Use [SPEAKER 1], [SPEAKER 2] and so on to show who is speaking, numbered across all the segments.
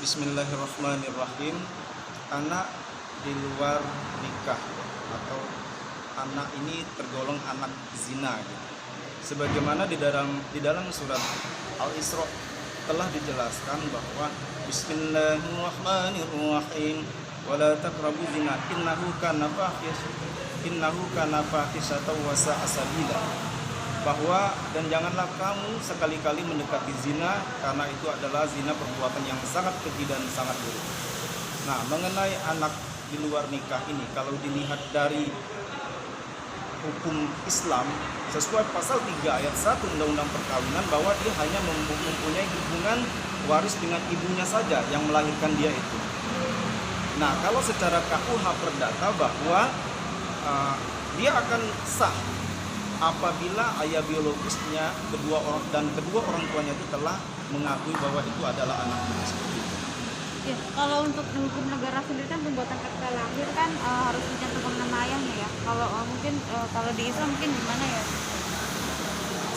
[SPEAKER 1] Bismillahirrahmanirrahim. Anak di luar nikah atau anak ini tergolong anak zina gitu. Sebagaimana di dalam surat Al-Isra telah dijelaskan bahwa Bismillahirrahmanirrahim wala taqrabu zina innahu kana fahisatan wa sa'a sabila, bahwa dan janganlah kamu sekali-kali mendekati zina karena itu adalah zina perbuatan yang sangat keji dan sangat buruk. Nah, mengenai anak di luar nikah ini, kalau dilihat dari hukum Islam sesuai pasal 3 ayat 1 Undang-Undang Perkawinan, bahwa dia hanya mempunyai hubungan waris dengan ibunya saja yang melahirkan dia itu. Nah, kalau secara KUH Perdata bahwa dia akan sah apabila ayah biologisnya kedua orang tuanya itu telah mengakui bahwa itu adalah anaknya.
[SPEAKER 2] Ya, kalau untuk hukum negara sendiri kan pembuatan akta lahir kan harus dicantumkan nama ayahnya ya. Kalau di Islam mungkin gimana ya?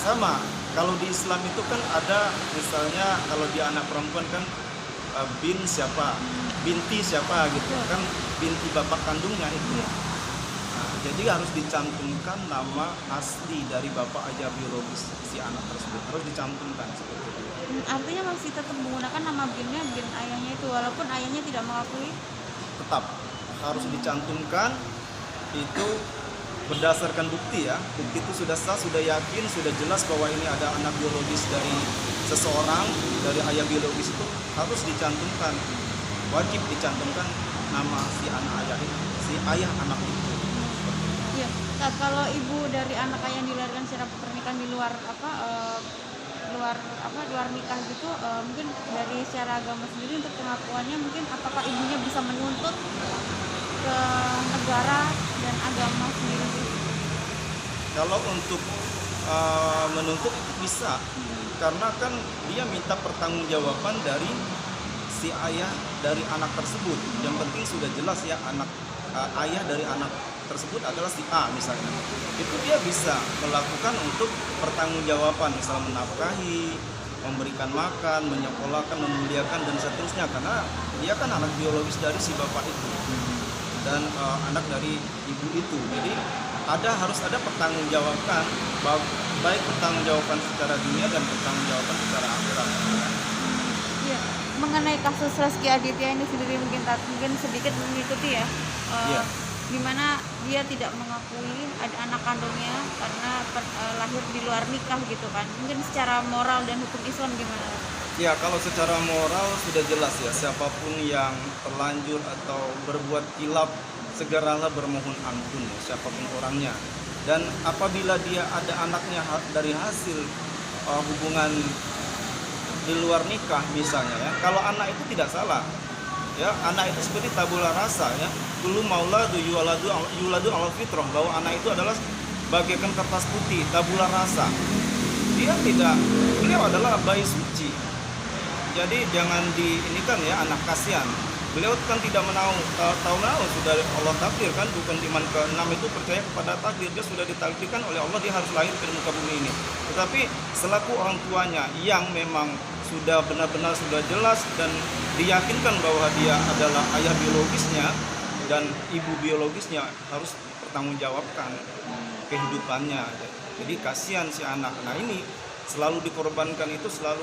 [SPEAKER 1] Sama, kalau di Islam itu kan ada misalnya kalau dia anak perempuan kan bin siapa, binti siapa gitu kan, binti bapak kandungnya itu. Jadi harus dicantumkan nama asli dari bapak ayah biologis si anak tersebut, harus dicantumkan seperti itu.
[SPEAKER 2] Artinya masih tetap menggunakan nama binnya, bin ayahnya itu, walaupun ayahnya tidak mengakui.
[SPEAKER 1] Tetap harus dicantumkan itu berdasarkan bukti ya. Bukti itu sudah sah, sudah yakin, sudah jelas bahwa ini ada anak biologis dari seseorang, dari ayah biologis itu harus dicantumkan. Wajib dicantumkan nama si anak ayah itu, si ayah anak itu.
[SPEAKER 2] Iya. Nah, kalau ibu dari anak ayah yang dilahirkan secara pernikahan di luar luar nikah gitu, mungkin dari secara agama sendiri untuk pengakuannya, mungkin apakah ibunya bisa menuntut ke negara dan agama sendiri?
[SPEAKER 1] Kalau untuk menuntut itu bisa, karena kan dia minta pertanggungjawaban dari si ayah dari anak tersebut. Yang penting sudah jelas ya, ayah dari anak tersebut adalah si A misalnya. Itu dia bisa melakukan untuk pertanggungjawaban, misalnya menafkahi, memberikan makan, menyekolahkan, memuliakan dan seterusnya, karena dia kan anak biologis dari si bapak itu dan anak dari ibu itu. Jadi harus ada pertanggungjawaban, baik pertanggungjawaban secara dunia dan pertanggungjawaban secara akhirat.
[SPEAKER 2] Iya, mengenai kasus Rezky Aditya ini sendiri mungkin sedikit mengikuti ya.
[SPEAKER 1] Iya.
[SPEAKER 2] Dimana dia tidak mengakui ada anak kandungnya karena lahir di luar nikah gitu kan. Mungkin secara moral dan hukum Islam gimana?
[SPEAKER 1] Ya, kalau secara moral sudah jelas ya, siapapun yang terlanjur atau berbuat khilaf segeralah bermohon ampun ya, siapapun orangnya. Dan apabila dia ada anaknya dari hasil hubungan di luar nikah misalnya ya, kalau anak itu tidak salah ya, anak itu seperti tabula rasa ya, dulu mauladu yuladu ala fitrah, bahwa anak itu adalah bagaikan kertas putih, tabula rasa. Beliau adalah bayi suci. Jadi jangan diinikan ya, anak kasihan. Beliau kan tidak tahu sudah Allah takdir kan, bukan iman ke-6 itu percaya kepada takdir, dia sudah ditakdirkan oleh Allah, dia harus lahir ke muka bumi ini. Tetapi selaku orang tuanya yang memang sudah benar-benar sudah jelas dan diyakinkan bahwa dia adalah ayah biologisnya dan ibu biologisnya, harus bertanggungjawabkan kehidupannya. Jadi kasihan si anak. Nah, ini selalu dikorbankan, itu selalu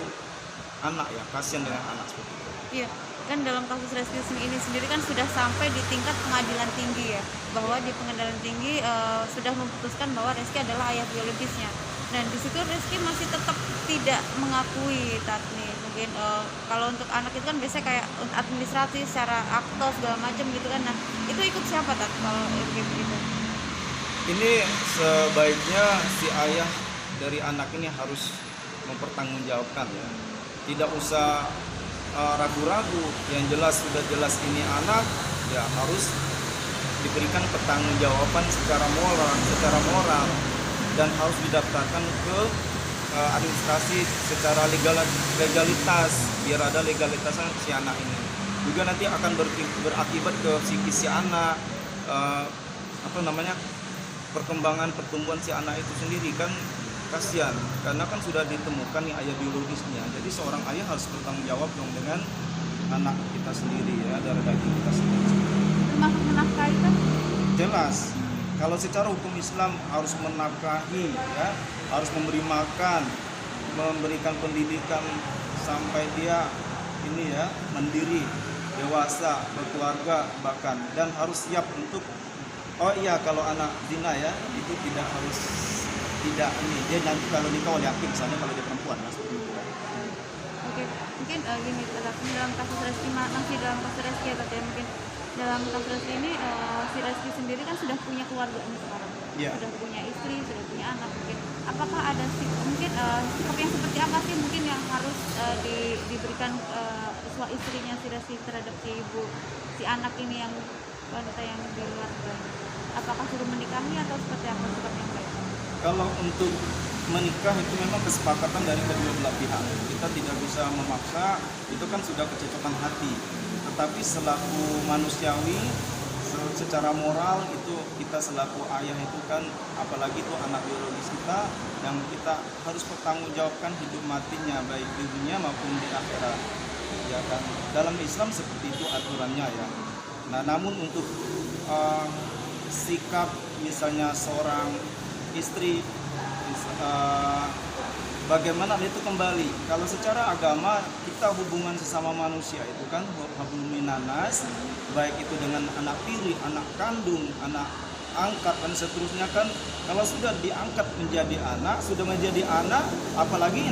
[SPEAKER 1] anak ya, kasihan dengan anak seperti itu.
[SPEAKER 2] Iya, kan dalam kasus Rezky ini sendiri kan sudah sampai di tingkat pengadilan tinggi ya, bahwa di pengadilan tinggi sudah memutuskan bahwa Rezky adalah ayah biologisnya. Dan di situ Rezky masih tetap tidak mengakui Tatni. Mungkin kalau untuk anak itu kan biasanya kayak administrasi secara akta segala macam gitu kan. Nah, itu ikut siapa Tat kalau kayak begitu?
[SPEAKER 1] Ini sebaiknya si ayah dari anak ini harus mempertanggungjawabkan ya. Tidak usah ragu-ragu, yang jelas sudah jelas ini anak ya, harus diberikan pertanggungjawaban secara moral dan harus didaftarkan ke administrasi secara legalitas, biar ada legalitasnya si anak ini. Juga nanti akan berakibat ke psikis si anak, perkembangan pertumbuhan si anak itu sendiri kan kasihan, karena kan sudah ditemukan nih ayah biologisnya. Jadi seorang ayah harus bertanggung jawab dong dengan anak kita sendiri ya, darah daging kita sendiri.
[SPEAKER 2] Termasuk menafkahi kan?
[SPEAKER 1] Jelas, kalau secara hukum Islam harus menafkahi ya, harus memberi makan, memberikan pendidikan sampai dia ini ya mandiri, dewasa, berkeluarga bahkan, dan harus siap untuk kalau anak zina ya itu tidak ini dia nanti kalau nikah oleh hakim misalnya kalau dia perempuan ya, seperti itu.
[SPEAKER 2] Oke, mungkin gini, dalam kasus Reski, masih dalam kasus Reski ya Kak, ya, mungkin dalam kasus Reski ini si Reski sendiri kan sudah punya keluarga ini sekarang,
[SPEAKER 1] Iya.
[SPEAKER 2] sudah punya istri, sudah punya anak. Mungkin apakah ada mungkin sikap yang seperti apa sih mungkin yang harus diberikan istrinya si Reski terhadap si ibu, si anak ini yang wanita yang di luar nikah? Apakah suruh menikahi atau seperti apa sikap yang baik?
[SPEAKER 1] Kalau untuk menikah itu memang kesepakatan dari kedua belah pihak. Kita tidak bisa memaksa, itu kan sudah kecocokan hati. Tetapi selaku manusiawi, secara moral itu kita selaku ayah itu kan, apalagi itu anak biologis kita, yang kita harus bertanggungjawabkan hidup matinya baik di dunia maupun di akhirat. Ya kan, dalam Islam seperti itu aturannya ya. Nah, namun untuk sikap misalnya seorang istri bagaimana itu kembali, kalau secara agama kita hubungan sesama manusia itu kan hablum minanas, baik itu dengan anak tiri, anak kandung, anak angkat dan seterusnya kan, kalau sudah diangkat menjadi anak, sudah menjadi anak, apalagi